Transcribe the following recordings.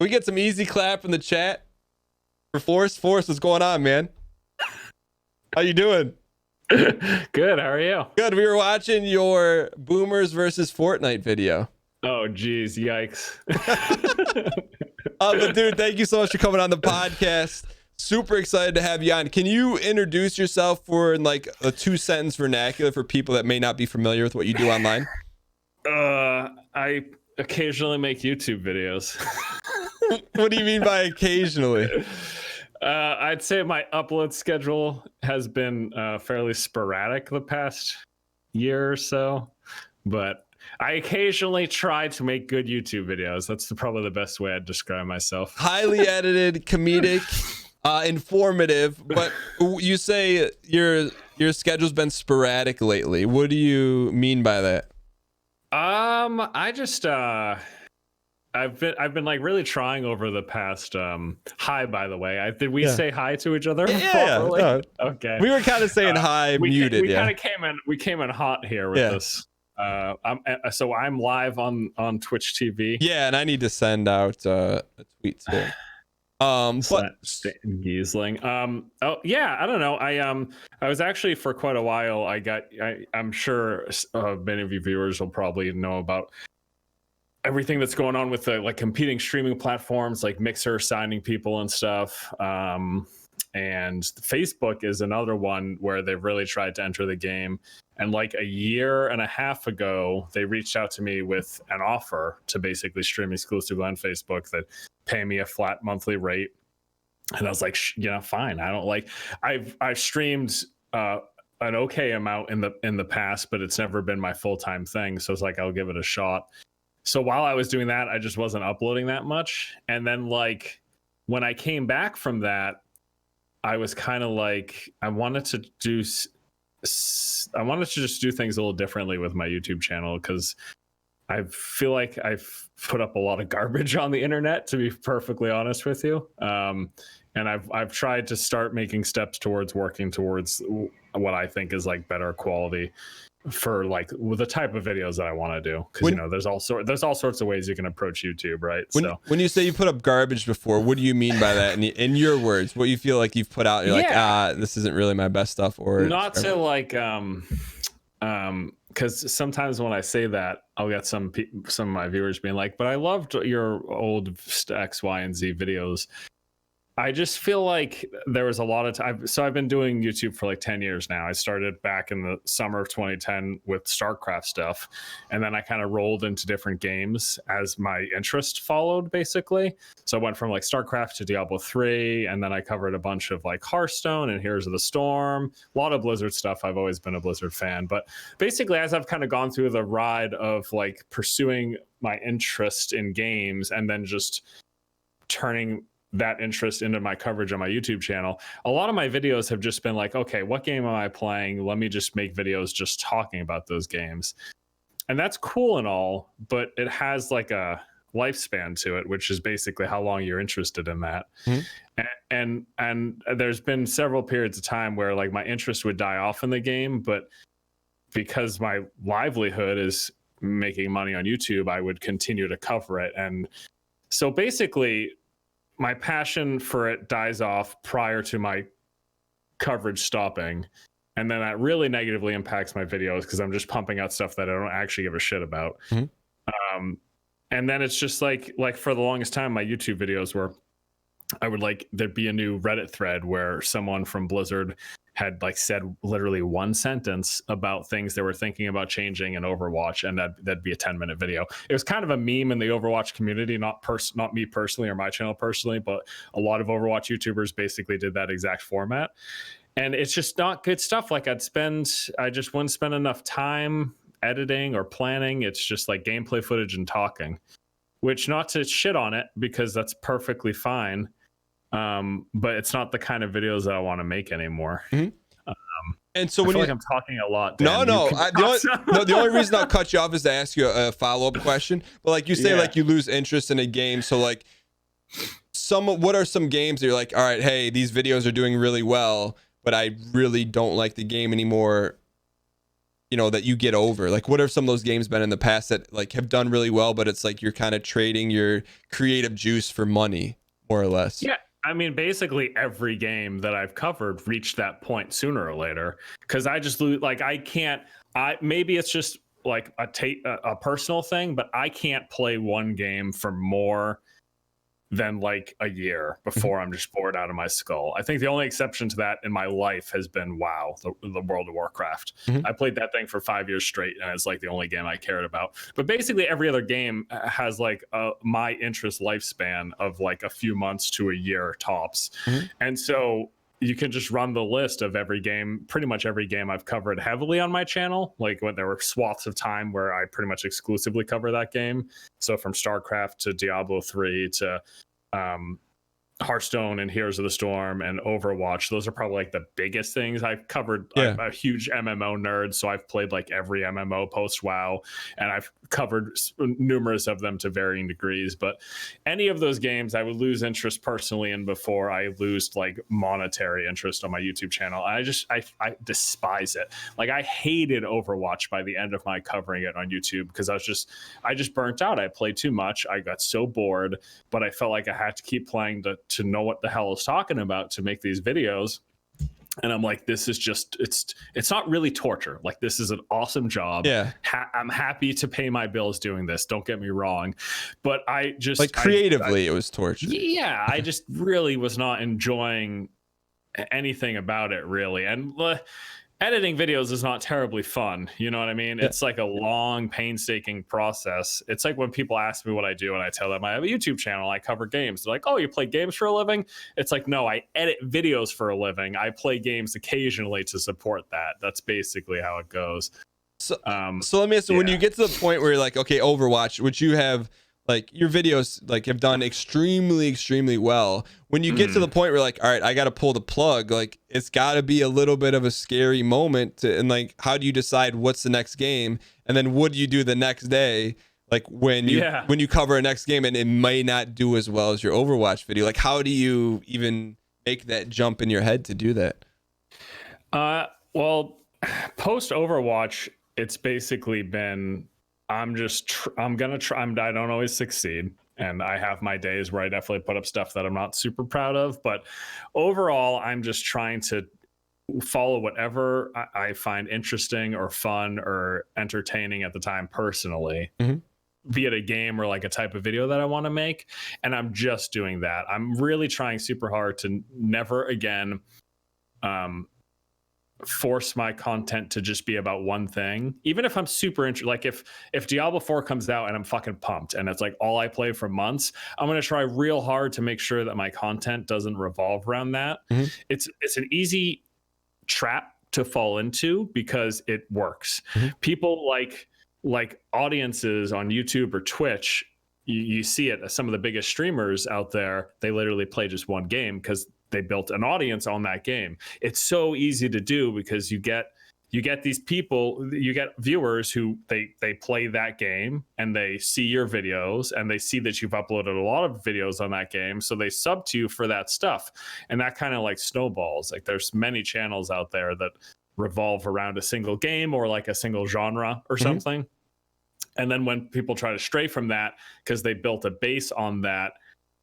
we get some easy clap in the chat for Force? Force, what's going on, man? How you doing? Good. How are you? Good. We were watching your Boomers versus Fortnite video. Oh, geez. Yikes. But dude, thank you so much for coming on the podcast. Super excited to have you on. Can you introduce yourself for like a 2-sentence vernacular for people that may not be familiar with what you do online? I occasionally make YouTube videos. What do you mean by occasionally? I'd say my upload schedule has been fairly sporadic the past year or so, but I occasionally try to make good YouTube videos. That's probably the best way I'd describe myself. Highly edited, comedic, informative, but you say your schedule's been sporadic lately. What do you mean by that? I just I've been like really trying over the past hi, by the way. Did we say hi to each other? Yeah. No. Okay. We were kind of saying hi muted. We kind of came in hot here with this. So I'm live on Twitch TV. Yeah, and I need to send out a tweet too. But Gheesling. Oh yeah, I don't know. I was actually for quite a while. I'm sure many of you viewers will probably know about everything that's going on with the like competing streaming platforms like Mixer signing people and stuff. And Facebook is another one where they've really tried to enter the game. And like a year and a half ago, they reached out to me with an offer to basically stream exclusively on Facebook that pay me a flat monthly rate. And I was like, fine. I don't like. I've streamed an okay amount in the past, but it's never been my full-time thing. So it's like I'll give it a shot. So while I was doing that, I just wasn't uploading that much. And then like when I came back from that, I was kind of like I wanted to just do things a little differently with my YouTube channel because I feel like I've put up a lot of garbage on the internet, to be perfectly honest with you. And I've tried to start making steps towards working towards what I think is like better quality for like the type of videos that I want to do, because there's all sorts of ways you can approach YouTube, right? When you say you put up garbage before, what do you mean by that? In your words, what you feel like you've put out, you're like, this isn't really my best stuff, or not to like because sometimes when I say that, I'll get some of my viewers being like, but I loved your old X, Y, and Z videos. I just feel like there was a lot of time. So I've been doing YouTube for like 10 years now. I started back in the summer of 2010 with StarCraft stuff. And then I kind of rolled into different games as my interest followed, basically. So I went from like StarCraft to Diablo 3. And then I covered a bunch of like Hearthstone and Heroes of the Storm. A lot of Blizzard stuff. I've always been a Blizzard fan. But basically, as I've kind of gone through the ride of like pursuing my interest in games and then just turning that interest into my coverage on my YouTube channel, a lot of my videos have just been like, okay, what game am I playing? Let me just make videos just talking about those games. And that's cool and all, but it has like a lifespan to it, which is basically how long you're interested in that. Mm-hmm. And there's been several periods of time where like my interest would die off in the game, but because my livelihood is making money on YouTube, I would continue to cover it. And so basically my passion for it dies off prior to my coverage stopping. And then that really negatively impacts my videos because I'm just pumping out stuff that I don't actually give a shit about. Mm-hmm. And then it's just like for the longest time, my YouTube videos were, I would like, there'd be a new Reddit thread where someone from Blizzard had like said literally one sentence about things they were thinking about changing in Overwatch, and that'd be a 10-minute video. It was kind of a meme in the Overwatch community, not me personally or my channel personally, but a lot of Overwatch YouTubers basically did that exact format. And it's just not good stuff. Like I just wouldn't spend enough time editing or planning. It's just like gameplay footage and talking, which, not to shit on it because that's perfectly fine. But it's not the kind of videos that I want to make anymore. Mm-hmm. And so when I'm talking a lot, Dan, the only reason I'll cut you off is to ask you a follow-up question. But like you say, like you lose interest in a game. So like what are some games that you're like, all right, hey, these videos are doing really well, but I really don't like the game anymore. you know, that you get over? Like, what have some of those games been in the past that like have done really well, but it's like you're kind of trading your creative juice for money, more or less? Yeah. I mean, basically every game that I've covered reached that point sooner or later, because I just lose. Like, I can't. Maybe it's just like a personal thing, but I can't play one game for more than like a year before I'm just bored out of my skull. I think the only exception to that in my life has been WoW, the World of Warcraft. I played that thing for 5 years straight, and it's like the only game I cared about. But basically every other game has like my interest lifespan of like a few months to a year tops. And so you can just run the list of every game, pretty much every game I've covered heavily on my channel. Like, when there were swaths of time where I pretty much exclusively cover that game. So from StarCraft to Diablo 3 to Hearthstone and Heroes of the Storm and Overwatch, those are probably like the biggest things I've covered. Yeah. I'm a huge MMO nerd, so I've played like every MMO post WoW, and I've covered numerous of them to varying degrees. But any of those games I would lose interest personally in before I lose like monetary interest on my YouTube channel. I despise it. Like, I hated Overwatch by the end of my covering it on YouTube, because I just burnt out. I played too much. I got so bored, but I felt like I had to keep playing to know what the hell I was talking about to make these videos. And I'm like, this is just, it's not really torture. Like, this is an awesome job. Yeah. I'm happy to pay my bills doing this. Don't get me wrong. But I just, like, creatively, it was torture. Yeah. I just really was not enjoying anything about it, really. And editing videos is not terribly fun. You know what I mean? Yeah. It's like a long, painstaking process. It's like when people ask me what I do and I tell them I have a YouTube channel, I cover games. They're like, oh, you play games for a living? It's like, no, I edit videos for a living. I play games occasionally to support that. That's basically how it goes. So let me ask you, when you get to the point where you're like, okay, Overwatch, which you have, like, your videos like have done extremely well. When you get to the point where like, all right, I got to pull the plug, like, it's got to be a little bit of a scary moment and like, how do you decide what's the next game? And then what do you do the next day? Like, when you cover a next game and it may not do as well as your Overwatch video, like, how do you even make that jump in your head to do that? Well, post Overwatch, it's basically been, I'm gonna try. I don't always succeed, and I have my days where I definitely put up stuff that I'm not super proud of. But overall, I'm just trying to follow whatever I find interesting or fun or entertaining at the time personally, be it a game or like a type of video that I want to make. And I'm just doing that. I'm really trying super hard to never again force my content to just be about one thing, even if I'm super interested. Like, if Diablo 4 comes out and I'm fucking pumped and it's like all I play for months, I'm going to try real hard to make sure that my content doesn't revolve around that. It's an easy trap to fall into because it works. People like audiences on YouTube or Twitch, you see it, some of the biggest streamers out there, they literally play just one game because they built an audience on that game. It's so easy to do because you get these people, you get viewers who they play that game and they see your videos and they see that you've uploaded a lot of videos on that game. So they sub to you for that stuff. And that kind of like snowballs. Like, there's many channels out there that revolve around a single game or like a single genre or something. And then when people try to stray from that because they built a base on that,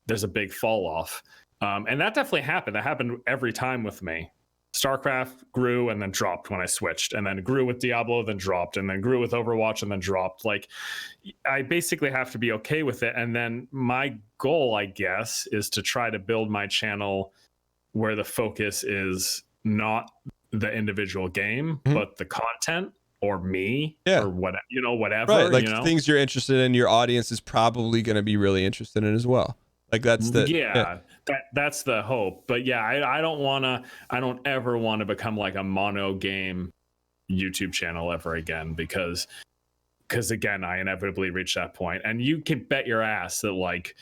there's a big fall off. And that definitely happened. That happened every time with me. StarCraft grew and then dropped when I switched, and then grew with Diablo, then dropped, and then grew with Overwatch and then dropped. Like, I basically have to be okay with it. And then my goal, I guess, is to try to build my channel where the focus is not the individual game, but the content or me or whatever, whatever. Right. Like, things you're interested in, your audience is probably going to be really interested in as well. Like, that's the that's the hope. But yeah, I don't ever want to become like a mono game YouTube channel ever again, because again, I inevitably reach that point. And you can bet your ass that, like,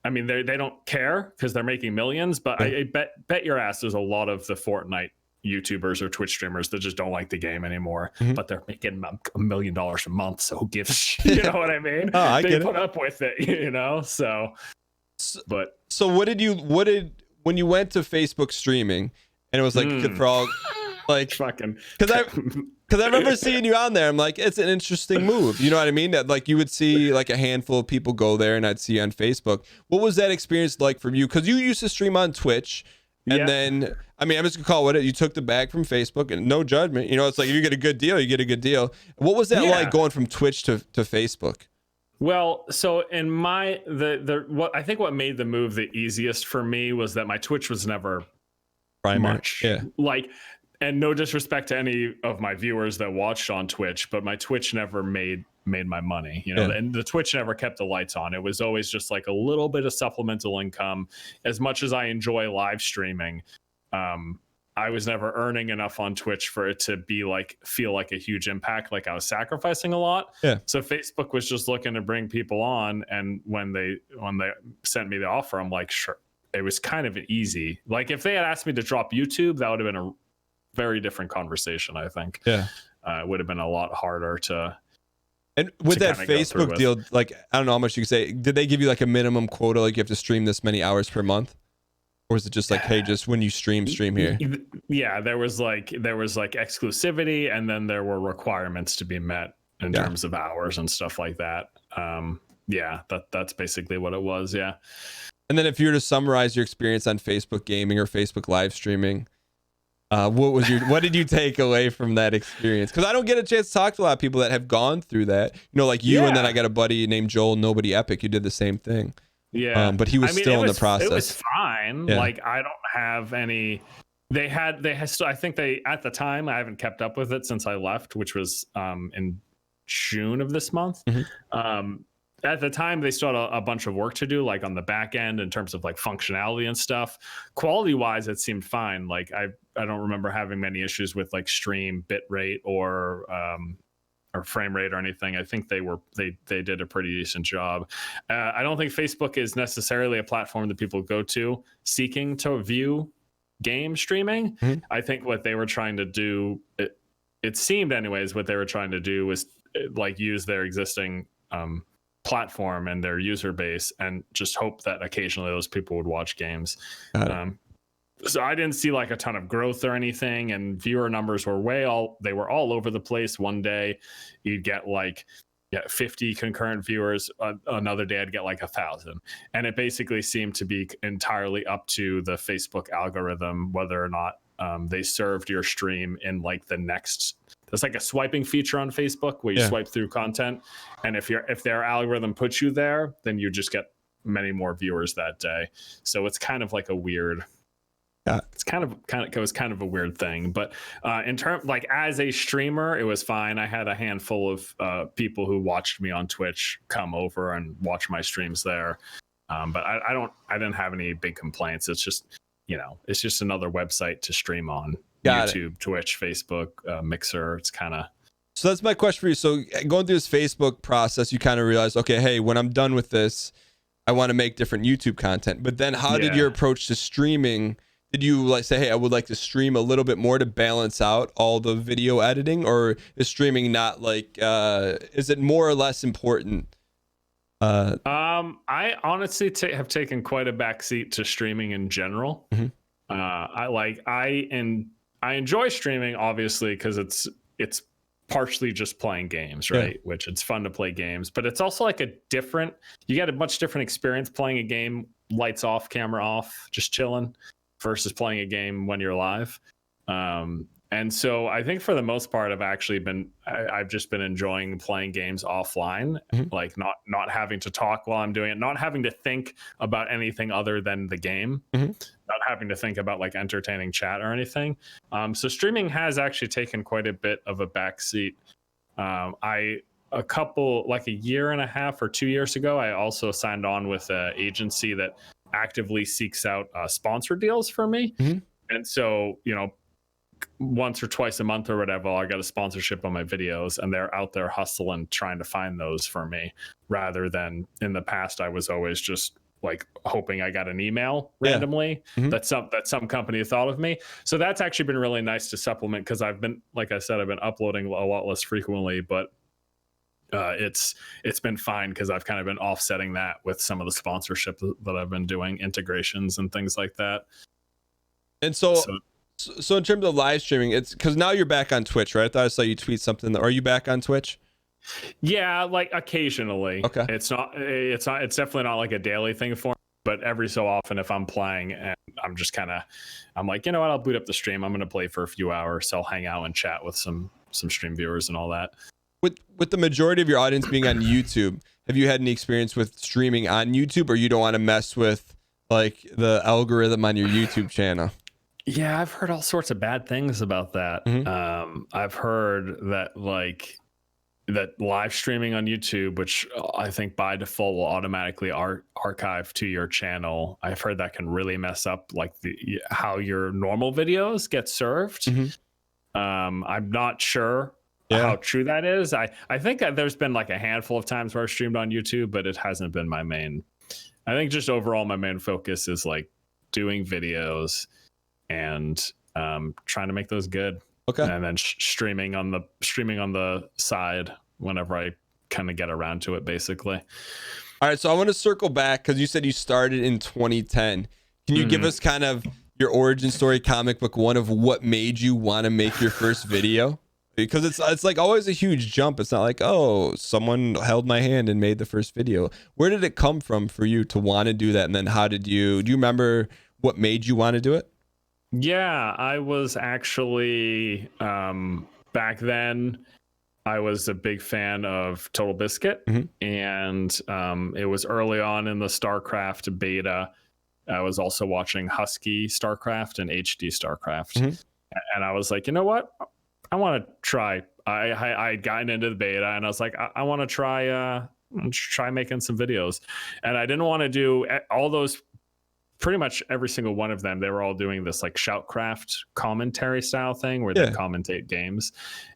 I mean, they don't care because they're making millions, but I bet your ass there's a lot of the Fortnite YouTubers or Twitch streamers that just don't like the game anymore, but they're making $1 million a month, so who gives a shit? You know what I mean? They put up with it, So when you went to Facebook streaming and it was like, for all, Like, fucking because I remember seeing you on there. I'm like, it's an interesting move. You know what I mean? That like you would see like a handful of people go there, and I'd see you on Facebook. What was that experience like for you? Because you used to stream on Twitch, and then I mean, I'm just gonna call it what it. You took the bag from Facebook, and no judgment. You know, it's like if you get a good deal, you get a good deal. What was that like going from Twitch to Facebook? Well, so in my what I think what made the move the easiest for me was that my Twitch was never much. Like, and no disrespect to any of my viewers that watched on Twitch, but my Twitch never made my money, you know, and the Twitch never kept the lights on. It was always just like a little bit of supplemental income. As much as I enjoy live streaming, I was never earning enough on Twitch for it to be like feel like a huge impact, like I was sacrificing a lot. So Facebook was just looking to bring people on, and when they sent me the offer, I'm like, sure. It was kind of easy. Like if they had asked me to drop YouTube, that would have been a very different conversation, I think. It would have been a lot harder to. And with that Facebook deal, like, I don't know how much you can say. Did they give you like a minimum quota? Like you have to stream this many hours per month? Or is it just like, hey, just when you stream here? Yeah, there was like exclusivity, and then there were requirements to be met in terms of hours and stuff like that. That's basically what it was. Yeah. And then if you were to summarize your experience on Facebook gaming or Facebook live streaming, what did you take away from that experience? Because I don't get a chance to talk to a lot of people that have gone through that. You know, like you, and then I got a buddy named Joel, Nobody Epic, who did the same thing. But he was still in the process. It was fine. Like I don't have any. They had. I think they at the time. I haven't kept up with it since I left, which was in June of this month. At the time, they still had a bunch of work to do, like on the back end in terms of like functionality and stuff. Quality wise, it seemed fine. Like I don't remember having many issues with like stream bit rate or frame rate or anything. I think they did a pretty decent job. I don't think Facebook is necessarily a platform that people go to seeking to view game streaming. I think what they were trying to do, it seemed anyways, what they were trying to do was like use their existing platform and their user base and just hope that occasionally those people would watch games. So I didn't see like a ton of growth or anything, and viewer numbers were they were all over the place. One day you'd get like 50 concurrent viewers, another day I'd get like 1,000, and it basically seemed to be entirely up to the Facebook algorithm whether or not they served your stream in like the next. There's like a swiping feature on Facebook where you swipe through content, and if their algorithm puts you there, then you just get many more viewers that day. So it's kind of like a weird. It's kind of a weird thing, but in terms like as a streamer, it was fine. I had a handful of people who watched me on Twitch come over and watch my streams there, but I didn't have any big complaints. It's just it's just another website to stream on. YouTube, Twitch, Facebook, Mixer. It's kind of. So that's my question for you. So going through this Facebook process, you kind of realized, okay, hey, when I'm done with this, I want to make different YouTube content. But then how did your approach to streaming? Did you like say, hey, I would like to stream a little bit more to balance out all the video editing, or is streaming not like, is it more or less important? I honestly have taken quite a backseat to streaming in general. I enjoy streaming obviously because it's partially just playing games, right? Which it's fun to play games, but it's also like you get a much different experience playing a game, lights off, camera off, just chilling, versus playing a game when you're live. And so I think for the most part, I've just been enjoying playing games offline, like not having to talk while I'm doing it, not having to think about anything other than the game, not having to think about like entertaining chat or anything. So streaming has actually taken quite a bit of a backseat. Like a year and a half or 2 years ago, I also signed on with an agency that actively seeks out sponsor deals for me. And so, once or twice a month or whatever, I got a sponsorship on my videos, and they're out there hustling, trying to find those for me, rather than in the past, I was always just like hoping I got an email randomly that some company thought of me. So that's actually been really nice to supplement, because like I said, I've been uploading a lot less frequently, but it's been fine because I've kind of been offsetting that with some of the sponsorship that I've been doing, integrations and things like that. And so So in terms of live streaming, it's because now you're back on Twitch, right? I thought I saw you tweet something. Are you back on Twitch? Yeah, like occasionally. Okay. It's definitely not like a daily thing for me, but every so often if I'm playing and I'm like, you know what, I'll boot up the stream. I'm going to play for a few hours. So I'll hang out and chat with some stream viewers and all that. With the majority of your audience being on YouTube, have you had any experience with streaming on YouTube, or you don't want to mess with like the algorithm on your YouTube channel? Yeah, I've heard all sorts of bad things about that. I've heard that that live streaming on YouTube, which I think by default will automatically archive to your channel. I've heard that can really mess up like how your normal videos get served. I'm not sure how true that is. I think there's been like a handful of times where I've streamed on YouTube, but it hasn't been my main. I think just overall my main focus is like doing videos and trying to make those good. Okay. And then streaming on the side whenever I kind of get around to it, basically. All right, so I want to circle back because you said you started in 2010. Can you give us kind of your origin story, comic book one, of what made you want to make your first video? Because it's like always a huge jump. It's not like, oh, someone held my hand and made the first video. Where did it come from for you to want to do that? And then do you remember what made you want to do it? Yeah, I was actually back then I was a big fan of Total Biscuit, and it was early on in the StarCraft beta. I was also watching Husky StarCraft and HD StarCraft, and I was like, you know what? I want to try. I'd gotten into the beta, and I was like, I want to try making some videos, and I didn't want to do all those. Pretty much every single one of them, they were all doing this like Shoutcraft commentary style thing where they commentate games.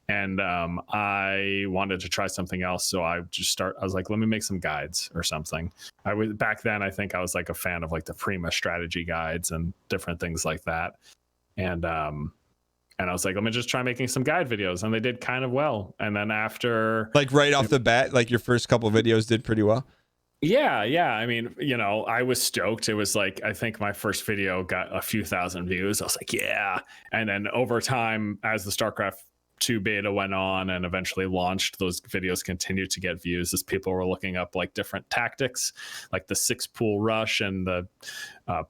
And I wanted to try something else. So I was like, let me make some guides or something. Back then, I think I was like a fan of like the Prima strategy guides and different things like that. And I was like, let me just try making some guide videos. And they did kind of well. And then after, like right off the bat, like your first couple of videos did pretty well. Yeah. I mean, you know, I was stoked. It was like, I think my first video got a few thousand views. I was like, yeah. And then over time, as the StarCraft 2 beta went on and eventually launched, those videos continued to get views as people were looking up like different tactics, like the 6-pool rush and the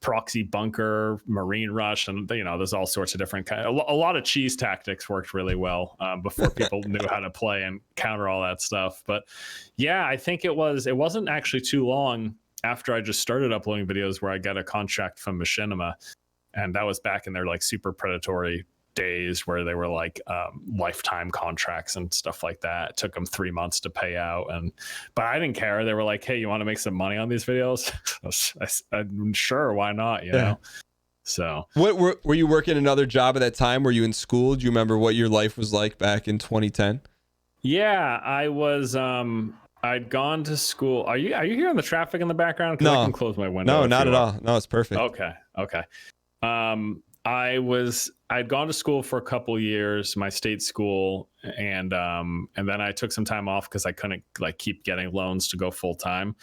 proxy bunker marine rush. And, you know, there's all sorts of different a lot of cheese tactics worked really well before people knew how to play and counter all that stuff. But yeah, I think it wasn't actually too long after I just started uploading videos where I got a contract from Machinima. And that was back in their like super predatory days where they were like lifetime contracts and stuff like that. It took them 3 months to pay out, but I didn't care. They were like, hey, you want to make some money on these videos? I'm sure, why not, you know? So what were you working another job at that time? Were you in school? Do you remember what your life was like back in 2010? Yeah, I was I'd gone to school. Are you hearing the traffic in the background? No, I can close my window. No, not at all. No, it's perfect. Okay. I'd gone to school for a couple years, my state school, and then I took some time off because I couldn't like keep getting loans to go full time.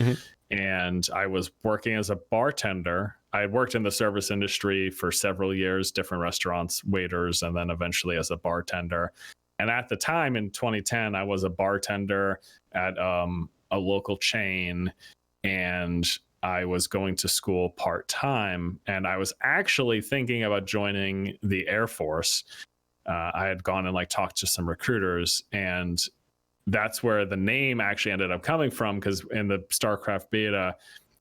And I was working as a bartender. I had worked in the service industry for several years, different restaurants, waiters, and then eventually as a bartender. And at the time in 2010, I was a bartender at a local chain, and I was going to school part-time, and I was actually thinking about joining the Air Force. I had gone and like talked to some recruiters, and that's where the name actually ended up coming from, because in the StarCraft beta,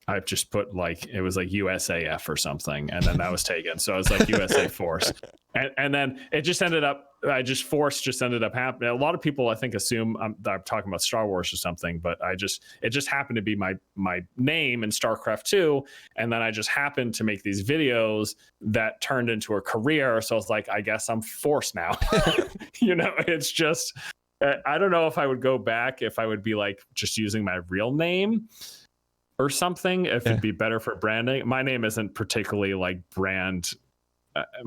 I just put like, it was like USAF or something, and then that was taken. So I was like USA Force. And then it just ended up, Force just ended up happening. A lot of people, I think, assume I'm talking about Star Wars or something, but it just happened to be my name in StarCraft 2. And then I just happened to make these videos that turned into a career. So I was like, I guess I'm Force now. You know, it's just, I don't know if I would go back, if I would be like just using my real name or something, if it'd be better for branding. My name isn't particularly like brand.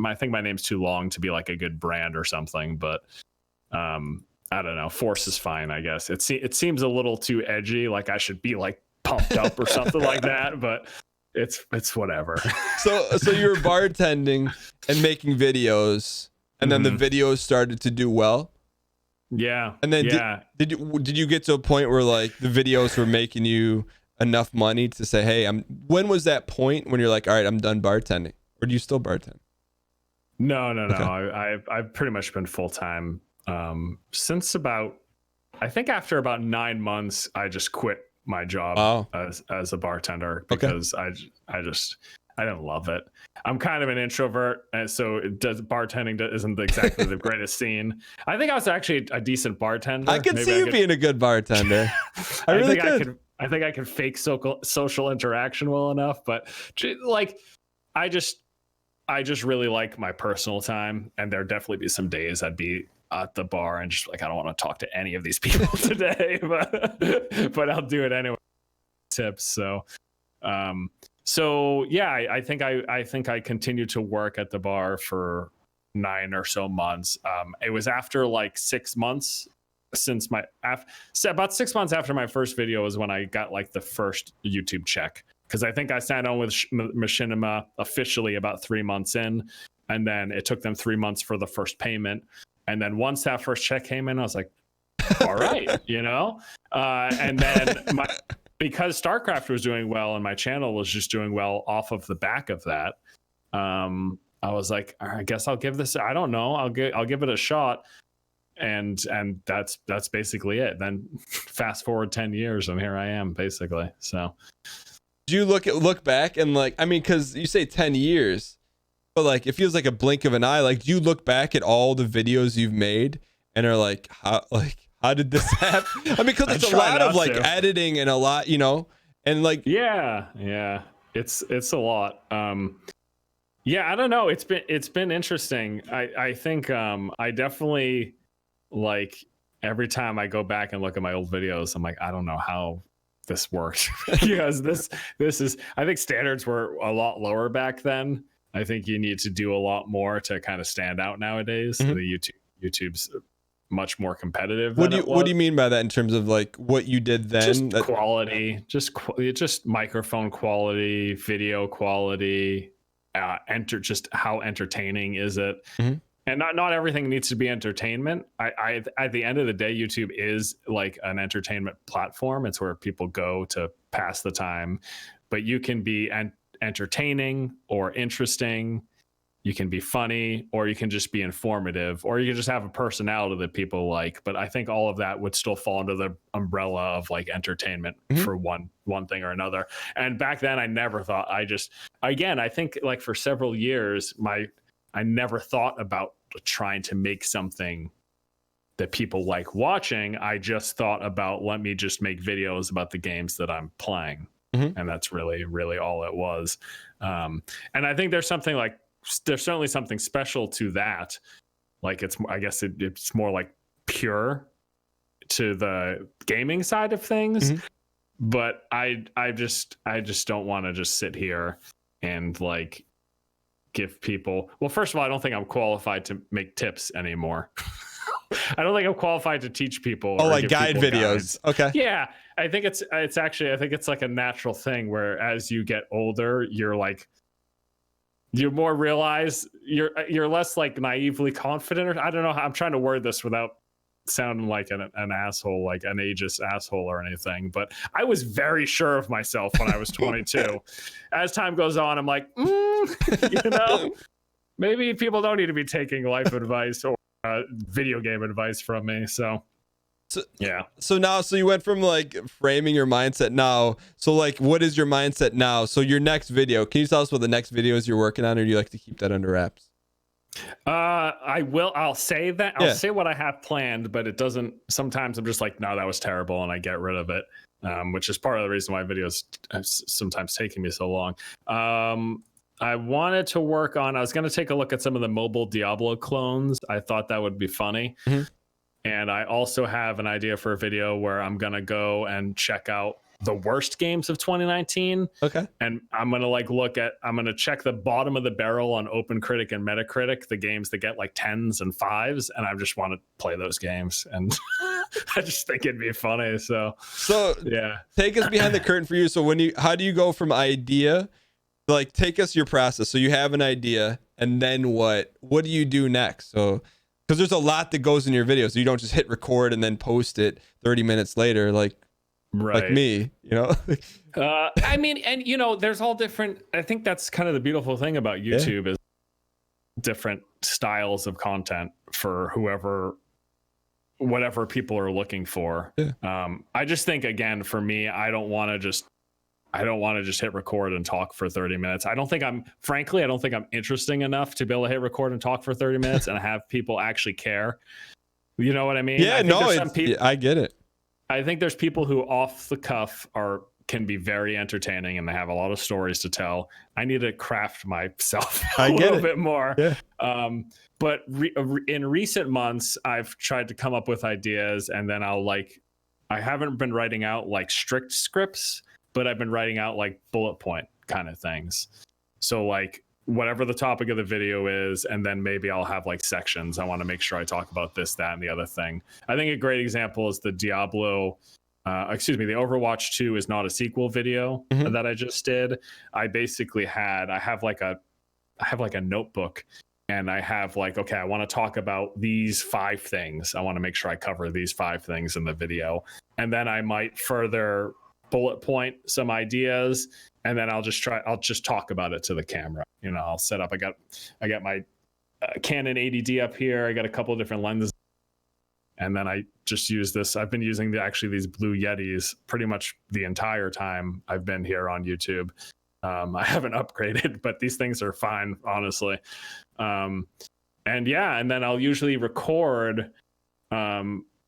I think my name's too long to be like a good brand or something, but I don't know. Force is fine, I guess. It seems a little too edgy. Like I should be like pumped up or something like that, but it's whatever. So you were bartending and making videos, and then the videos started to do well. Yeah. And then did you get to a point where like the videos were making you enough money to say, hey, when was that point when you're like, all right, I'm done bartending? Or do you still bartend? No. Okay. I've pretty much been full time since I think after about 9 months, I just quit my job as a bartender because I didn't love it. I'm kind of an introvert, and so bartending isn't exactly the greatest scene. I think I was actually a decent bartender. I could see you being a good bartender. I think I could fake social interaction well enough, but like I just really like my personal time, and there'd definitely be some days I'd be at the bar and just like, I don't want to talk to any of these people today, but I'll do it anyway. Tips. So yeah, I think I continued to work at the bar for 9 or so months. It was after like 6 months since about 6 months after my first video was when I got like the first YouTube check. Because I think I signed on with Machinima officially about 3 months in, and then it took them 3 months for the first payment. And then once that first check came in, I was like, all right, and then because StarCraft was doing well and my channel was just doing well off of the back of that, I was like, I guess I'll give this, I don't know, I'll give it a shot. And that's basically it. Then fast forward 10 years and here I am basically. So do you look back and like, I mean, because you say 10 years, but like it feels like a blink of an eye. Like, do you look back at all the videos you've made and are like, how did this happen? I mean, because it's a lot of like editing and a lot, and like yeah, it's a lot. Yeah, I don't know. It's been interesting. I think I definitely, like, every time I go back and look at my old videos, I'm like, I don't know how this worked because this is, I think standards were a lot lower back then. I think you need to do a lot more to kind of stand out nowadays. The YouTube's much more competitive. What do you mean by that in terms of like what you did then? Just quality, just microphone quality, video quality, just how entertaining is it? And not everything needs to be entertainment. I at the end of the day, YouTube is like an entertainment platform. It's where people go to pass the time, but you can be entertaining or interesting. You can be funny, or you can just be informative, or you can just have a personality that people like. But I think all of that would still fall under the umbrella of like entertainment for one thing or another. And back then I never thought, I think like for several years, I never thought about trying to make something that people like watching. I just thought about, let me just make videos about the games that I'm playing. And that's really, really all it was. And I think there's certainly something special to that. Like I guess it's more like pure to the gaming side of things. But I just don't want to just sit here and like give people, well, first of all, I don't think I'm qualified to make tips anymore. I don't think I'm qualified to teach people. Oh, like guide videos. Guides. Okay. Yeah. I think it's like a natural thing where as you get older, you're like, you more realize you're less like naively confident, or I don't know how I'm trying to word this without sounding like an asshole, like an ageist asshole or anything. But I was very sure of myself when I was 22. As time goes on, I'm like, maybe people don't need to be taking life advice or video game advice from me. So yeah. So you went from like framing your mindset now. So like, what is your mindset now? So your next video, can you tell us what the next videos you're working on, or do you like to keep that under wraps? I'll say that. I'll say what I have planned, but it doesn't, sometimes I'm just like, no, that was terrible, and I get rid of it. Which is part of the reason why videos are sometimes taking me so long. I wanted to work on, I was going to take a look at some of the mobile Diablo clones. I thought that would be funny. And I also have an idea for a video where I'm going to go and check out the worst games of 2019. Okay. And I'm going to I'm going to check the bottom of the barrel on OpenCritic and Metacritic, the games that get like 10s and 5s. And I just want to play those games. And I just think it'd be funny. So yeah, take us behind the curtain for you. So how do you go from idea like take us your process. So you have an idea, and then what do you do next? So because there's a lot that goes in your video, so you don't just hit record and then post it 30 minutes later, like me, you know. I mean, and you know, there's all different. I think that's kind of the beautiful thing about YouTube is different styles of content for whatever people are looking for. I just think, again, for me, I don't want to just hit record and talk for 30 minutes. I don't think I'm interesting enough to be able to hit record and talk for 30 minutes and have people actually care. You know what I mean? Yeah, I get it. I think there's people who off the cuff can be very entertaining and they have a lot of stories to tell. I need to craft myself a little bit more. Yeah. But in recent months, I've tried to come up with ideas, and then I haven't been writing out like strict scripts, but I've been writing out like bullet point kind of things. So like whatever the topic of the video is, and then maybe I'll have like sections. I want to make sure I talk about this, that, and the other thing. I think a great example is the the Overwatch 2 is not a sequel video that I just did. I have like a notebook, and I have like, okay, I want to talk about these 5 things. I want to make sure I cover these 5 things in the video. And then I might further bullet point some ideas, and then I'll just talk about it to the camera. You know, I'll set up, I got my Canon 80D up here. I got a couple of different lenses. And then I just use this. I've been using these Blue Yetis pretty much the entire time I've been here on YouTube. I haven't upgraded, but these things are fine, honestly. And then I'll usually record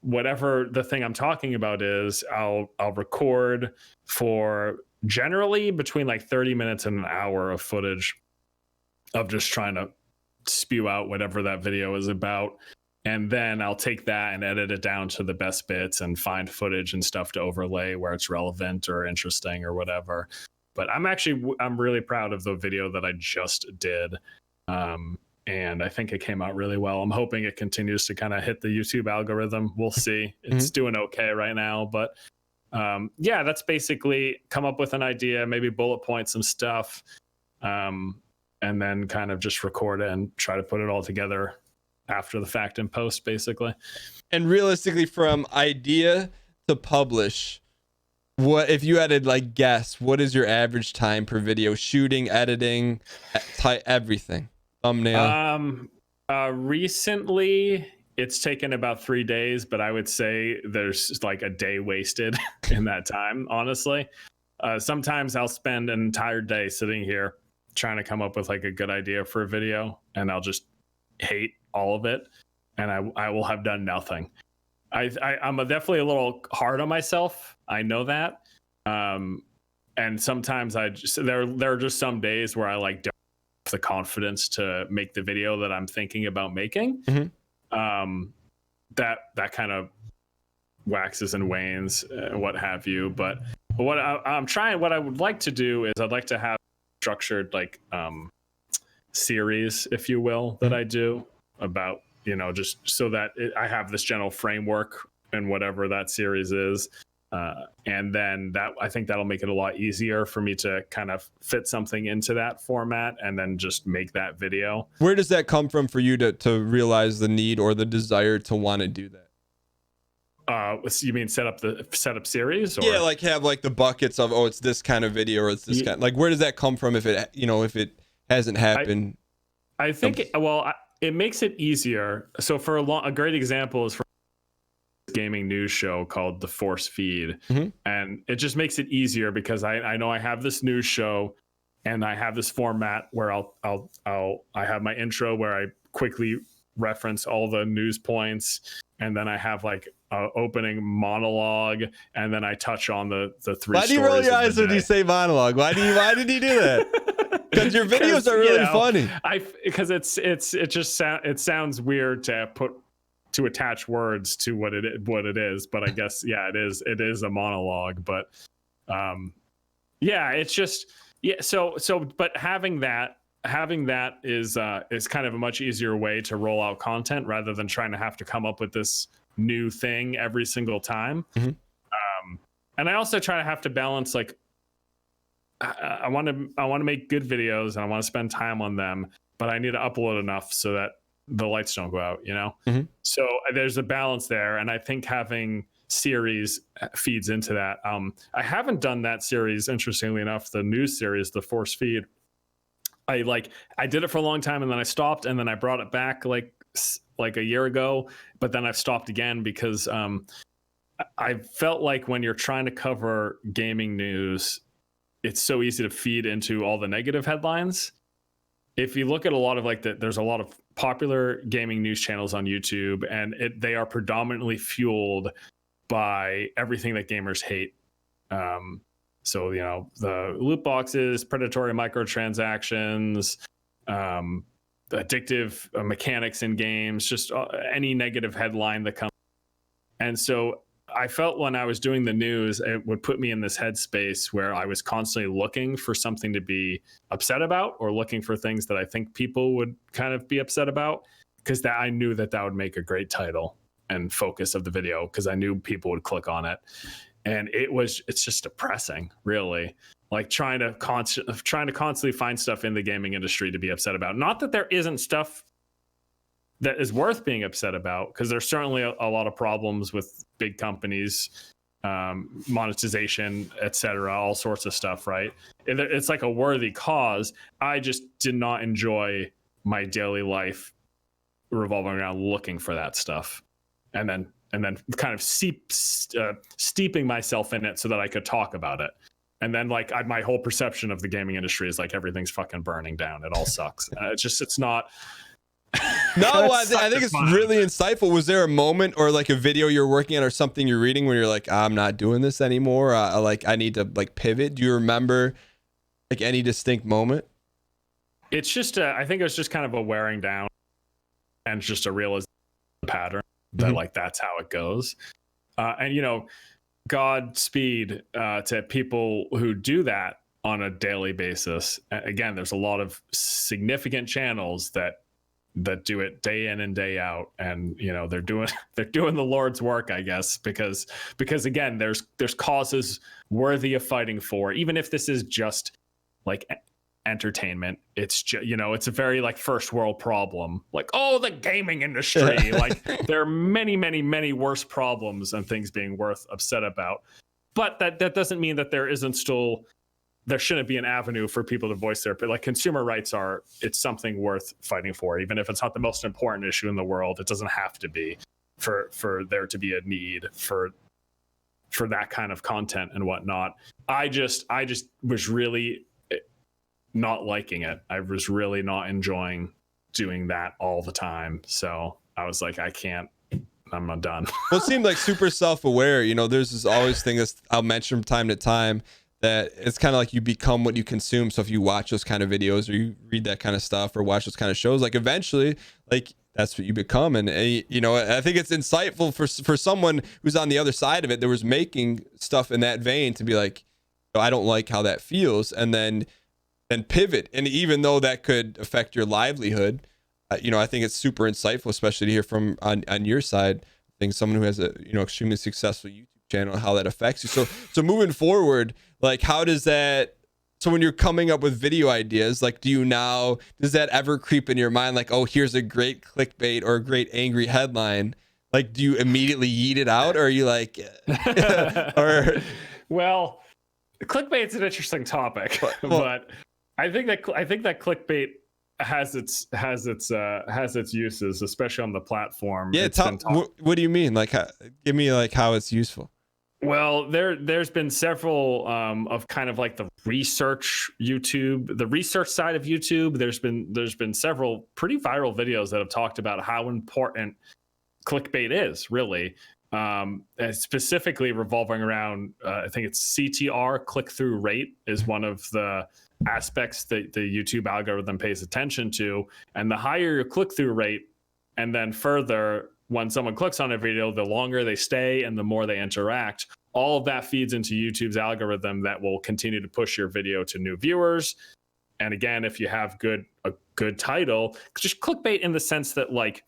whatever the thing I'm talking about is. I'll record for generally between like 30 minutes and an hour of footage of just trying to spew out whatever that video is about. And then I'll take that and edit it down to the best bits and find footage and stuff to overlay where it's relevant or interesting or whatever. But I'm really proud of the video that I just did. And I think it came out really well. I'm hoping it continues to kind of hit the YouTube algorithm. We'll see. It's doing okay right now. But that's basically come up with an idea, maybe bullet point some stuff, and then kind of just record it and try to put it all together after the fact and post, basically. And realistically, from idea to publish, what if you had to like guess, what is your average time per video? Shooting, editing, everything, thumbnail. Recently it's taken about 3 days, but I would say there's like a day wasted in that time, honestly. Sometimes I'll spend an entire day sitting here trying to come up with like a good idea for a video, and I'll just hate all of it, and I will have done nothing. I'm definitely a little hard on myself. I know that. And sometimes there are just some days where I like don't have the confidence to make the video that I'm thinking about making. That kind of waxes and wanes, what have you. But what I would like to do is I'd like to have structured like series, if you will, that I do about, you know, just so that I have this general framework and whatever that series is. And then I think that'll make it a lot easier for me to kind of fit something into that format and then just make that video. Where does that come from for you to realize the need or the desire to want to do that? You mean set up series? Or? Yeah, like have like the buckets of, oh, it's this kind of video or it's this kind. Like, where does that come from if it hasn't happened? I think it makes it easier. So for a great example is for a gaming news show called The Force Feed. And it just makes it easier because I know I have this news show and I have this format where I have my intro where I quickly reference all the news points, and then I have like opening monologue, and then I touch on the 3 stories. Why do you roll your eyes when you say monologue? Why did you do that? Because your videos are really funny. Because it sounds weird to attach words to what it is, but I guess it is a monologue. But it's just but having that is kind of a much easier way to roll out content rather than trying to have to come up with this new thing every single time. And I also try to have to balance like I want to make good videos and I want to spend time on them, but I need to upload enough so that the lights don't go out, you know? Mm-hmm. So there's a balance there. And I think having series feeds into that. I haven't done that series, interestingly enough, the news series, the Force Feed. I did it for a long time and then I stopped, and then I brought it back like a year ago, but then I've stopped again because I felt like when you're trying to cover gaming news, it's so easy to feed into all the negative headlines. If you look at a lot of there's a lot of popular gaming news channels on YouTube, and they are predominantly fueled by everything that gamers hate. So, you know, the loot boxes, predatory microtransactions, addictive mechanics in games, just any negative headline that comes. And so I felt when I was doing the news, it would put me in this headspace where I was constantly looking for something to be upset about, or looking for things that I think people would kind of be upset about, because I knew that would make a great title and focus of the video, because I knew people would click on it. And it's just depressing, really. Like trying to constantly find stuff in the gaming industry to be upset about. Not that there isn't stuff that is worth being upset about, because there's certainly a lot of problems with big companies, monetization, etc., all sorts of stuff, right? It's like a worthy cause. I just did not enjoy my daily life revolving around looking for that stuff, and then kind of steeping myself in it so that I could talk about it. And then my whole perception of the gaming industry is like everything's fucking burning down. It all sucks. It's not. No, I think it's really insightful. Was there a moment or like a video you're working on or something you're reading where you're like, I'm not doing this anymore? I need to pivot. Do you remember like any distinct moment? It's just, I think it was just kind of a wearing down, and just a realization pattern that that's how it goes. And, you know, Godspeed to people who do that on a daily basis. Again, there's a lot of significant channels that do it day in and day out, and you know they're doing the Lord's work, I guess, because again there's causes worthy of fighting for, even if this is just like entertainment. It's just, you know, it's a very like first world problem, like, oh, the gaming industry. Like there are many worse problems and things being worth upset about, but that doesn't mean that there shouldn't be an avenue for people to voice their, like consumer rights it's something worth fighting for, even if it's not the most important issue in the world. It doesn't have to be for there to be a need for that kind of content and whatnot. I just was really not liking it. I was really not enjoying doing that all the time. So I was like, I'm not done. Well, it seemed like super self-aware. You know, there's this always thing that I'll mention from time to time, that it's kind of like you become what you consume. So if you watch those kind of videos or you read that kind of stuff or watch those kind of shows, like eventually, like that's what you become. And you know, I think it's insightful for someone who's on the other side of it, that was making stuff in that vein, to be like, oh, I don't like how that feels, and then pivot. And even though that could affect your livelihood, you know, I think it's super insightful, especially to hear from on your side. I think someone who has a, you know, extremely successful YouTube channel, how that affects you. So moving forward, like how does that, so when you're coming up with video ideas, like does that ever creep in your mind, like, oh, here's a great clickbait or a great angry headline, like do you immediately yeet it out, or are you like or well, clickbait's an interesting topic, but I think that clickbait has its uses, especially on the platform. Yeah, what do you mean? Like, give me like how it's useful. Well, there's been several of kind of like the research side of YouTube. There's been several pretty viral videos that have talked about how important clickbait is, really, specifically revolving around I think it's CTR, click-through rate, is one of the aspects that the YouTube algorithm pays attention to. And the higher your click-through rate, and then further, when someone clicks on a video, the longer they stay and the more they interact, all of that feeds into YouTube's algorithm that will continue to push your video to new viewers. And again, if you have a good title, just clickbait in the sense that like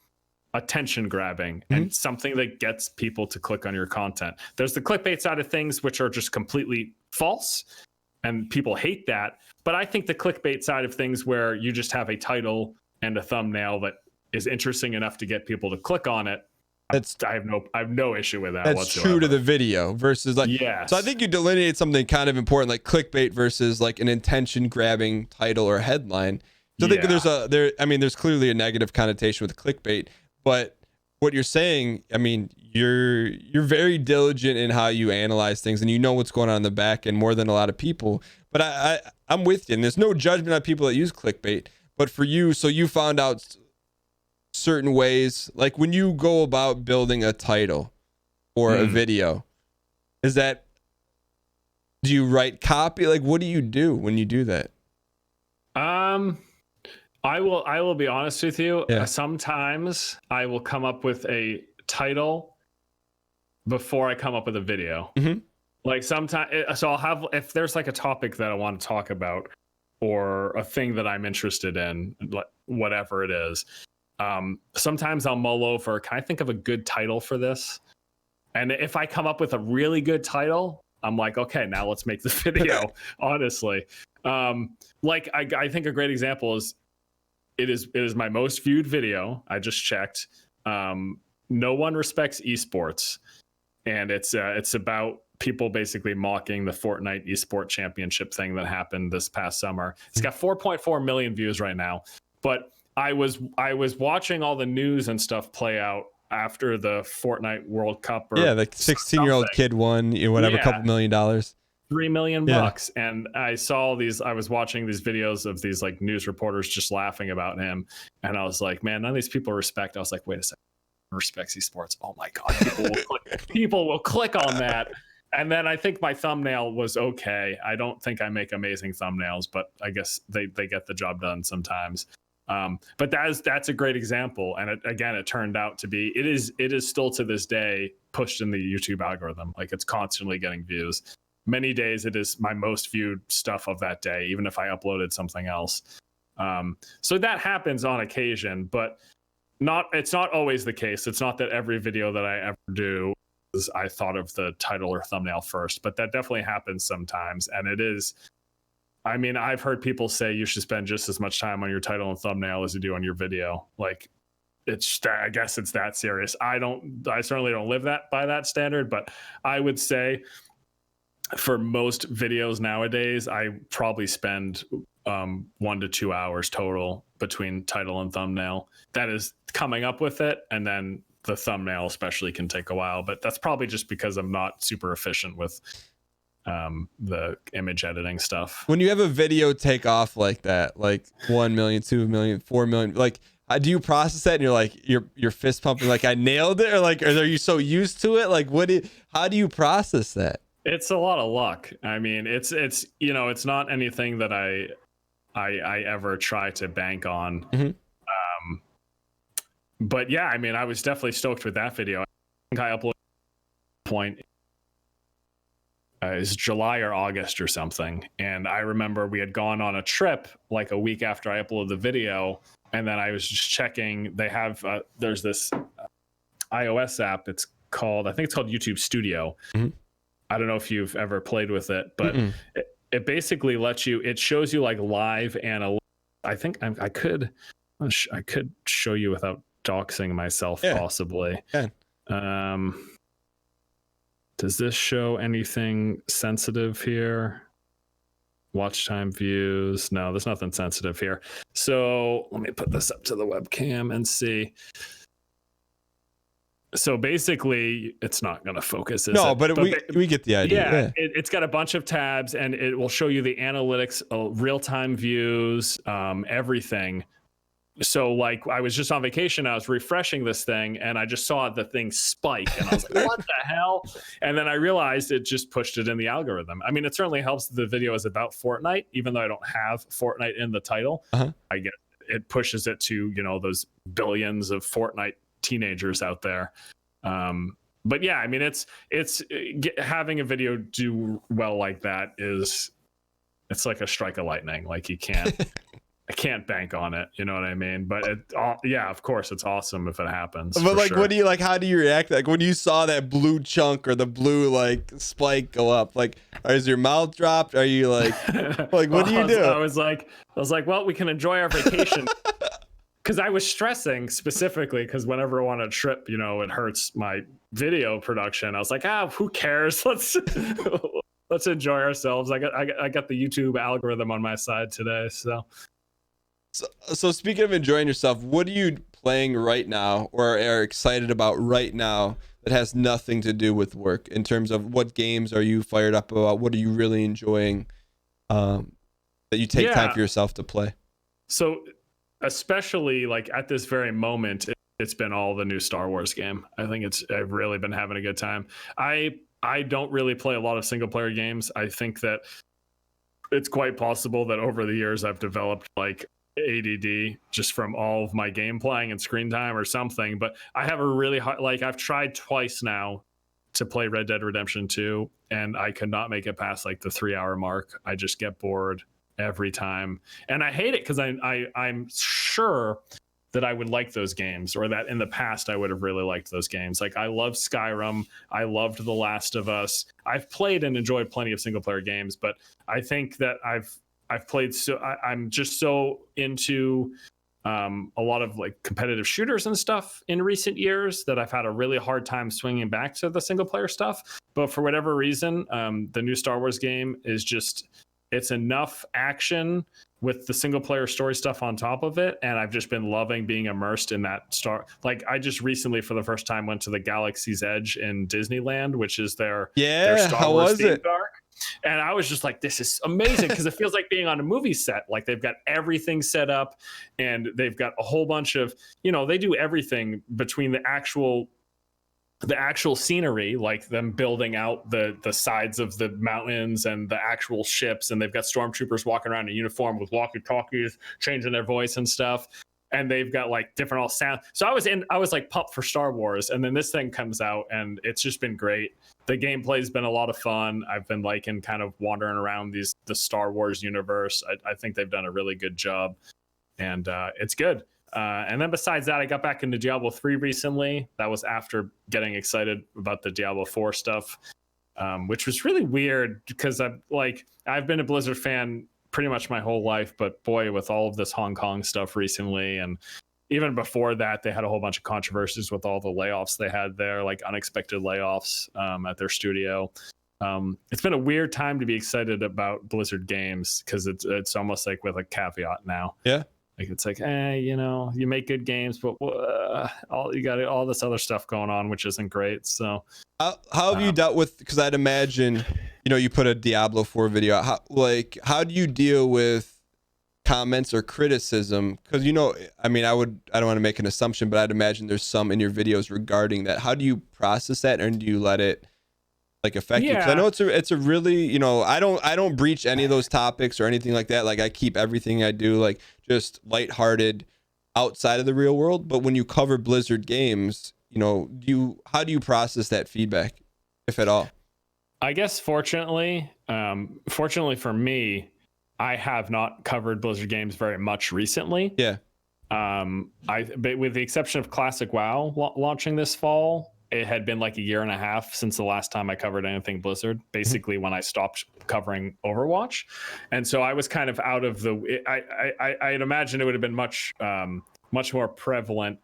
attention grabbing and something that gets people to click on your content. There's the clickbait side of things, which are just completely false. and people hate that. But I think the clickbait side of things, where you just have a title and a thumbnail that is interesting enough to get people to click on it, I have no issue with that. That's whatsoever. true to the video versus like, yes. So I think you delineate something kind of important, like clickbait versus like an intention grabbing title or headline. So I think there's clearly a negative connotation with clickbait, but what you're saying, I mean, you're very diligent in how you analyze things, and you know what's going on in the back end more than a lot of people. But I'm with you, and there's no judgment on people that use clickbait. But for you, so you found out certain ways, like when you go about building a title or a video, do you write copy? Like, what do you do when you do that? I will be honest with you. Yeah. Sometimes I will come up with a title before I come up with a video. Mm-hmm. Like sometimes, so I'll have, if there's like a topic that I want to talk about or a thing that I'm interested in, like whatever it is, sometimes I'll mull over, can I think of a good title for this? And if I come up with a really good title, I'm like, okay, now let's make the video. Honestly, like I think a great example is, it is my most viewed video. I just checked. No One Respects Esports, and it's about people basically mocking the Fortnite Esport Championship thing that happened this past summer. It's got 4.4 million views right now. But I was watching all the news and stuff play out after the Fortnite World Cup. Or the 16-year-old kid won, whatever, $2 million. $3 million bucks. And I saw I was watching these videos of these like news reporters just laughing about him. And I was like, man, none of these people respect. I was like, wait a second, respects esports. Oh my God, people will click on that. And then I think my thumbnail was okay. I don't think I make amazing thumbnails, but I guess they get the job done sometimes. But that's a great example. And it turned out to be, it is still to this day pushed in the YouTube algorithm. Like, it's constantly getting views. Many days it is my most viewed stuff of that day, even if I uploaded something else. So that happens on occasion, but it's not always the case. It's not that every video that I ever do is I thought of the title or thumbnail first, but that definitely happens sometimes. And it is, I mean, I've heard people say you should spend just as much time on your title and thumbnail as you do on your video. Like, I guess it's that serious. I certainly don't live by that standard, but I would say for most videos nowadays, I probably spend 1 to 2 hours total between title and thumbnail. That is coming up with it, and then the thumbnail especially can take a while, but that's probably just because I'm not super efficient with the image editing stuff. When you have a video take off like that, like 1 million, 2 million, 4 million, like, how do you process that? And you're like, you're fist pumping like I nailed it, or like, are you so used to it? Like, how do you process that? It's a lot of luck. I mean, it's it's not anything that I ever try to bank on. Mm-hmm. But yeah, I mean, I was definitely stoked with that video. I think I uploaded is July or August or something. And I remember we had gone on a trip like a week after I uploaded the video. And then I was just checking, they have, there's this iOS app. I think it's called YouTube Studio. Mm-hmm. I don't know if you've ever played with it, but it basically lets you, it shows you like live analytics. I think I could show you without doxing myself, possibly. Yeah. Does this show anything sensitive here? Watch time, views. No, there's nothing sensitive here. So let me put this up to the webcam and see. So basically, it's not going to focus. But we get the idea. Yeah, it's got a bunch of tabs, and it will show you the analytics, real-time views, everything. So like, I was just on vacation, I was refreshing this thing, and I just saw the thing spike, and I was like, what the hell? And then I realized it just pushed it in the algorithm. I mean, it certainly helps the video is about Fortnite, even though I don't have Fortnite in the title. I get it pushes it to, those billions of Fortnite teenagers out there. But yeah, I mean, it's having a video do well like that it's like a strike of lightning. Like, you can't can't bank on it, you know what I mean? But yeah, of course it's awesome if it happens. But like, sure. what do you like? How do you react? Like when you saw that blue chunk or the blue like spike go up, like, is your mouth dropped? Are you like what do you do? I was like, well, we can enjoy our vacation. Because I was stressing specifically because whenever I want to trip, you know, it hurts my video production. I was like, who cares? Let's enjoy ourselves. I got the YouTube algorithm on my side today. So speaking of enjoying yourself, what are you playing right now or are excited about right now that has nothing to do with work in terms of what games are you fired up about? What are you really enjoying that you take time for yourself to play? So especially like at this very moment, it's been all the new Star Wars game. I think I've really been having a good time. I don't really play a lot of single player games. I think that it's quite possible that over the years I've developed like ADD just from all of my game playing and screen time or something. But I have a really hard, like I've tried twice now to play Red Dead Redemption 2 and I could not make it past like the 3-hour mark. I just get bored every time. And I hate it because I'm sure that I would like those games, or that in the past I would have really liked those games. Like I love Skyrim. I loved The Last of Us. I've played and enjoyed plenty of single player games, but I think that I've played I'm just so into a lot of like competitive shooters and stuff in recent years that I've had a really hard time swinging back to the single player stuff. But for whatever reason, the new Star Wars game is just, it's enough action with the single player story stuff on top of it. And I've just been loving being immersed in that like I just recently for the first time went to the Galaxy's Edge in Disneyland, which is their Star Wars theme park. And I was just like, this is amazing because it feels like being on a movie set. Like they've got everything set up and they've got a whole bunch of, you know, they do everything between the actual scenery, like them building out the sides of the mountains and the actual ships, and they've got stormtroopers walking around in uniform with walkie-talkies changing their voice and stuff, and they've got like different all sound. So I was like pumped for Star Wars, and then this thing comes out and it's just been great. The gameplay's been a lot of fun. I've been liking kind of wandering around the Star Wars universe. I think they've done a really good job, and it's good. And then besides that, I got back into Diablo 3 recently. That was after getting excited about the Diablo 4 stuff, which was really weird because I've been a Blizzard fan pretty much my whole life, but boy, with all of this Hong Kong stuff recently, and even before that, they had a whole bunch of controversies with all the layoffs they had there, like unexpected layoffs at their studio. It's been a weird time to be excited about Blizzard games because it's almost like with a caveat now. Yeah. Like it's like, you know, you make good games, but you got all this other stuff going on, which isn't great. So, how have you dealt with? Because I'd imagine, you know, you put a Diablo 4 video out. How do you deal with comments or criticism? Because you know, I mean, I don't want to make an assumption, but I'd imagine there's some in your videos regarding that. How do you process that, and do you let it like affect you? Because I know it's a really, you know, I don't breach any of those topics or anything like that. Like I keep everything I do like just lighthearted outside of the real world. But when you cover Blizzard games, you know, how do you process that feedback, if at all? I guess fortunately for me, I have not covered Blizzard games very much recently. Yeah. But with the exception of Classic WoW launching this fall, it had been like a year and a half since the last time I covered anything Blizzard, basically when I stopped covering Overwatch. And so I was kind of out of I'd imagine it would have been much more prevalent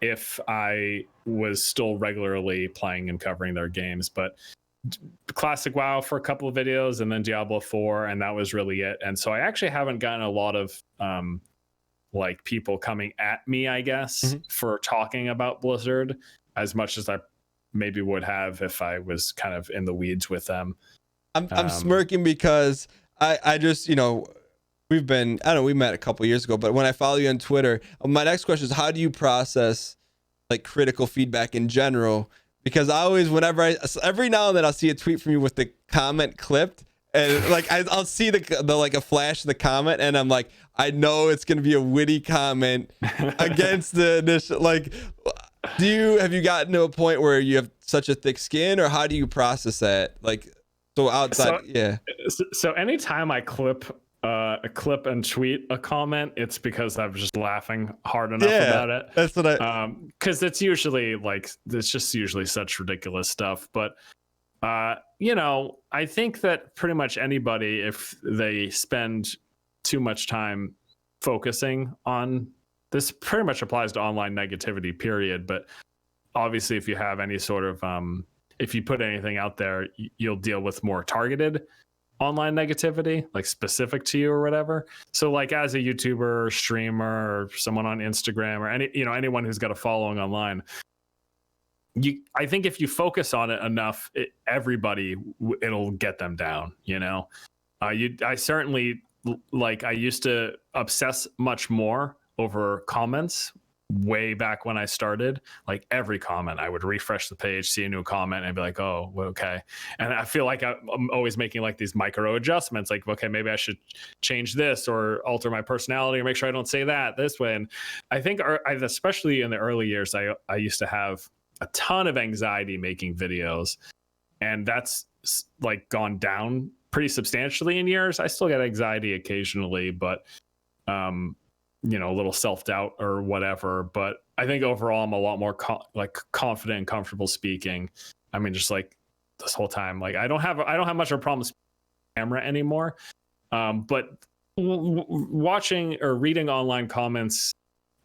if I was still regularly playing and covering their games. But Classic WoW for a couple of videos and then Diablo 4, and that was really it. And so I actually haven't gotten a lot of like people coming at me, I guess, for talking about Blizzard as much as I maybe would have if I was kind of in the weeds with them. I'm smirking because I just, you know, we met a couple years ago, but when I follow you on Twitter, my next question is, how do you process like critical feedback in general? Because I always, every now and then I'll see a tweet from you with the comment clipped, and like I'll see the like a flash of the comment, and I'm like, I know it's gonna be a witty comment against the initial, like, have you gotten to a point where you have such a thick skin, or how do you process that? Like, so outside, So anytime I clip a clip and tweet a comment, it's because I'm just laughing hard enough about it. That's what I because it's usually it's just usually such ridiculous stuff. But you know, I think that pretty much anybody, if they spend too much time focusing on this, pretty much applies to online negativity, period. But obviously, if you have any sort of if you put anything out there, you'll deal with more targeted online negativity, like specific to you or whatever. So like as a YouTuber or streamer or someone on Instagram or anyone who's got a following online, I think if you focus on it enough, everybody, it'll get them down, you know. I certainly, like, I used to obsess much more over comments way back when I started. Like every comment, I would refresh the page, see a new comment, and be like, oh, okay. And I feel like I'm always making like these micro adjustments, like, okay, maybe I should change this or alter my personality or make sure I don't say that this way. And I think especially in the early years, I used to have a ton of anxiety making videos, and that's like gone down pretty substantially in years. I still get anxiety occasionally, but you know, a little self-doubt or whatever. But I think overall I'm a lot more confident and comfortable speaking. I mean, just like this whole time, like I don't have much of a problem speaking on camera anymore. But watching or reading online comments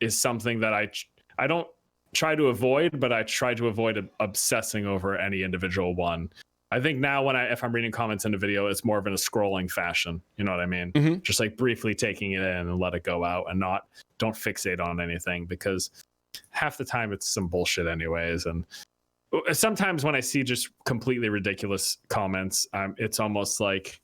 is something that I don't try to avoid, but I try to avoid obsessing over any individual one. I think now if I'm reading comments in a video, it's more of in a scrolling fashion. You know what I mean? Mm-hmm. Just like briefly taking it in and let it go out, and don't fixate on anything, because half the time it's some bullshit anyways. And sometimes when I see just completely ridiculous comments, it's almost like,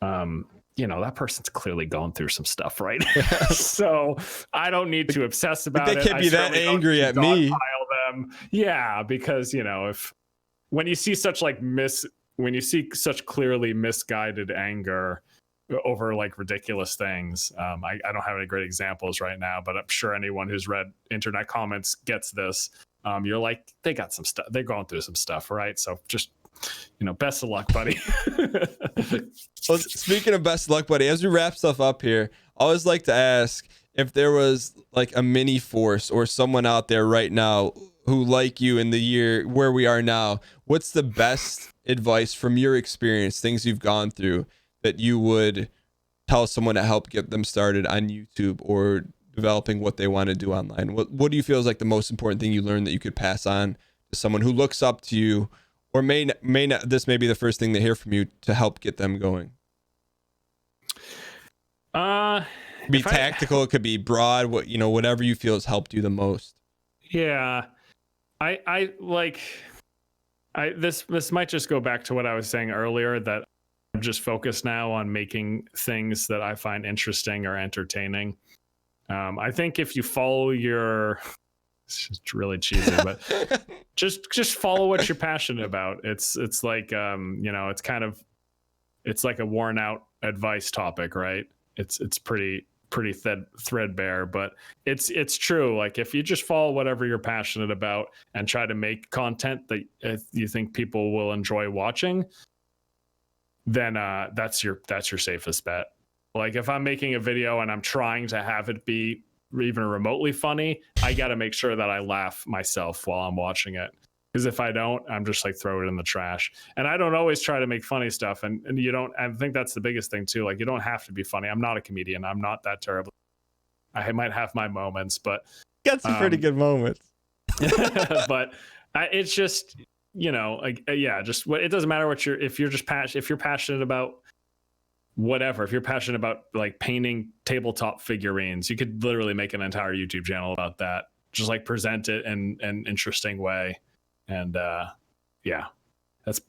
you know, that person's clearly going through some stuff, right? So I don't need to obsess about it. They can't be that angry at me. Them. Yeah, because, you know, when you see such such clearly misguided anger over like ridiculous things, I don't have any great examples right now, but I'm sure anyone who's read internet comments gets this. You're like, they got some stuff, they're going through some stuff, right? So just, you know, best of luck, buddy. Well, speaking of best of luck, buddy, as we wrap stuff up here, I always like to ask if there was like a mini Force or someone out there right now who, like you in the year where we are now, what's the best advice from your experience, things you've gone through, that you would tell someone to help get them started on YouTube or developing what they want to do online? What do you feel is like the most important thing you learned that you could pass on to someone who looks up to you, or may not, this may be the first thing they hear from you, to help get them going? It could be tactical, it could be broad, whatever you feel has helped you the most. Yeah. This might just go back to what I was saying earlier, that I'm just focused now on making things that I find interesting or entertaining. I think if you follow it's really cheesy, but just follow what you're passionate about. It's like, it's like a worn out advice topic, right? It's pretty threadbare, but it's true. Like if you just follow whatever you're passionate about and try to make content that you think people will enjoy watching, then that's your safest bet. Like if I'm making a video and I'm trying to have it be even remotely funny, I got to make sure that I laugh myself while I'm watching it. Because if I don't, I'm just like, throw it in the trash. And I don't always try to make funny stuff. And you don't, I think that's the biggest thing too. Like you don't have to be funny. I'm not a comedian. I'm not that terrible. I might have my moments, but got some pretty good moments. But it's just, just it doesn't matter if you're passionate about whatever, if you're passionate about like painting tabletop figurines, you could literally make an entire YouTube channel about that. Just like present it in an interesting way. And that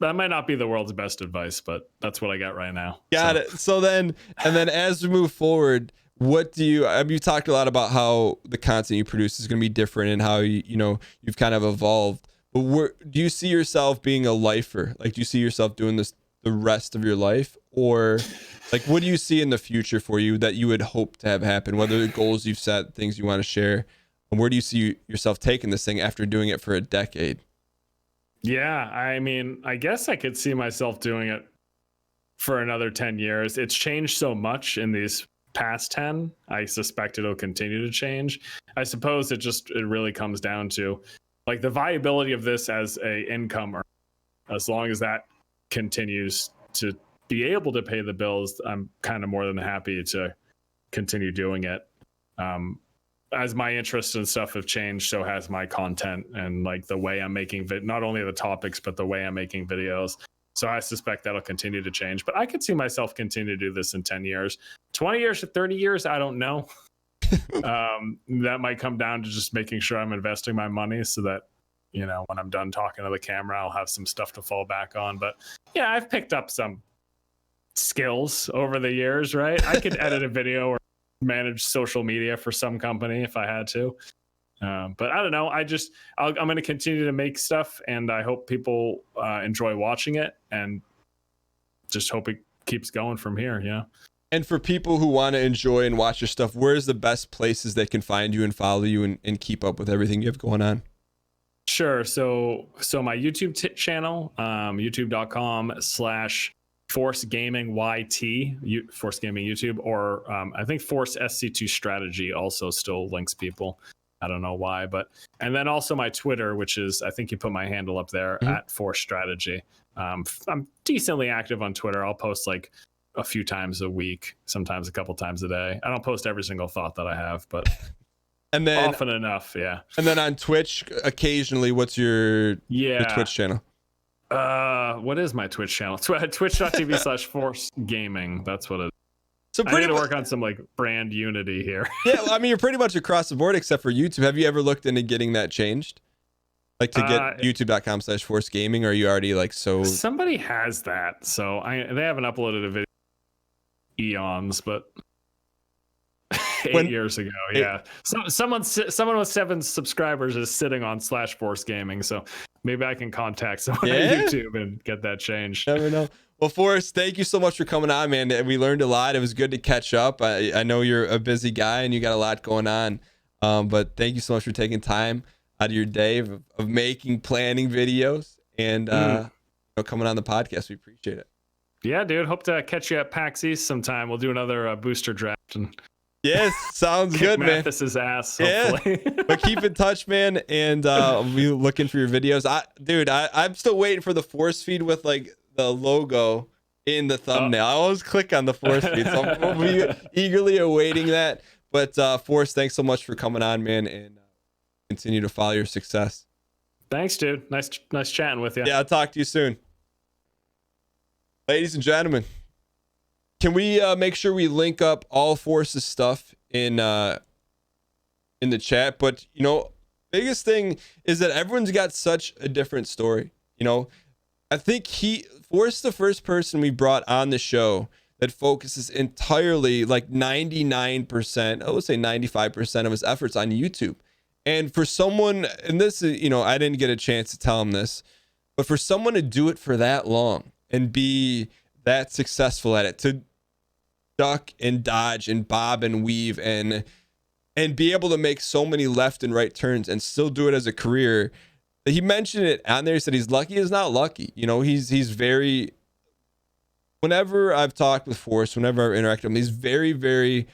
might not be the world's best advice, but that's what I got right now. Got it. So then as we move forward, you talked a lot about how the content you produce is going to be different and how you've kind of evolved. But do you see yourself being a lifer? Like, do you see yourself doing this the rest of your life, or like what do you see in the future for you that you would hope to have happen? Whether the goals you've set, things you want to share, and where do you see yourself taking this thing after doing it for a decade? Yeah, I mean, I guess I could see myself doing it for another 10 years. It's changed so much in these past 10. I suspect it'll continue to change. I suppose it really comes down to like the viability of this as a income, or as long as that continues to be able to pay the bills, I'm kind of more than happy to continue doing it. As my interests and stuff have changed, so has my content and like the way I'm making not only the topics, but the way I'm making videos. So I suspect that'll continue to change, but I could see myself continue to do this in 10 years, 20 years to 30 years. I don't know. That might come down to just making sure I'm investing my money so that, you know, when I'm done talking to the camera, I'll have some stuff to fall back on. But yeah, I've picked up some skills over the years, right? I could edit a video or manage social media for some company if I had to. But I don't know. I'm going to continue to make stuff, and I hope people enjoy watching it, and just hope it keeps going from here. Yeah. And for people who want to enjoy and watch your stuff, where's the best places they can find you and follow you and keep up with everything you have going on? Sure. So my YouTube channel, youtube.com/ForceGaming ForceGaming YouTube, or I think Force SC2 Strategy also still links people. I don't know why, and then also my Twitter, which is, I think you put my handle up there, at Force Strategy. I'm decently active on Twitter. I'll post like a few times a week, sometimes a couple times a day. I don't post every single thought that I have, but and then often enough. Yeah. And then on Twitch, occasionally, what's your Twitch channel? What is my Twitch channel? Twitch.tv/ForceGaming. That's what it is. So I need to work on some like brand unity here. Yeah, I mean, you're pretty much across the board except for YouTube. Have you ever looked into getting that changed? Like to get youtube.com/ForceGaming, or are you already like so? Somebody has that, so they haven't uploaded a video eons, but 8 years ago. Yeah. Someone with 7 subscribers is sitting on /ForceGaming, so maybe I can contact someone at YouTube and get that changed. Never know. Well, Forrest, thank you so much for coming on, man. We learned a lot. It was good to catch up. I know you're a busy guy and you got a lot going on, but thank you so much for taking time out of your day of planning videos and coming on the podcast. We appreciate it. Yeah, dude. Hope to catch you at PAX East sometime. We'll do another booster draft. And yes, sounds good, man. Mathis's ass, hopefully. Yeah. But keep in touch, man, and I'll be looking for your videos. I'm still waiting for the force feed with like the logo in the thumbnail. I always click on the force feed, so I'm be eagerly awaiting that. But Force, thanks so much for coming on, man, and continue to follow your success. Thanks, dude. Nice chatting with you. Yeah, I'll talk to you soon. Ladies and gentlemen, can we make sure we link up all Force's stuff in the chat? But biggest thing is that everyone's got such a different story. I think Force the first person we brought on the show that focuses entirely, like 99%, I would say 95% of his efforts on YouTube. And for someone, and this is, I didn't get a chance to tell him this, but for someone to do it for that long and be that successful at it, to duck and dodge and bob and weave and be able to make so many left and right turns and still do it as a career. He mentioned it on there. He said he's lucky. He's not lucky. He's very, whenever I've talked with Force, whenever I've interacted with him, he's very, very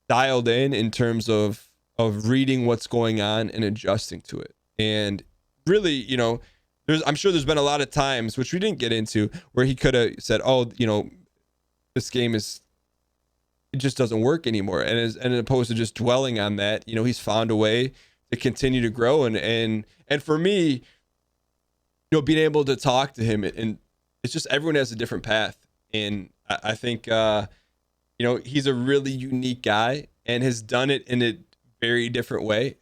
dialed in terms of reading what's going on and adjusting to it. And really, I'm sure there's been a lot of times, which we didn't get into, where he could have said, oh, this game it just doesn't work anymore. And opposed to just dwelling on that, he's found a way to continue to grow. And for me, being able to talk to him, and it's just, everyone has a different path. And I think, he's a really unique guy and has done it in a very different way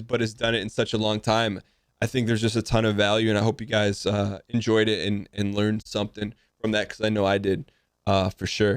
but has done it in such a long time. I think there's just a ton of value, and I hope you guys enjoyed it and learned something from that, because I know I did, for sure.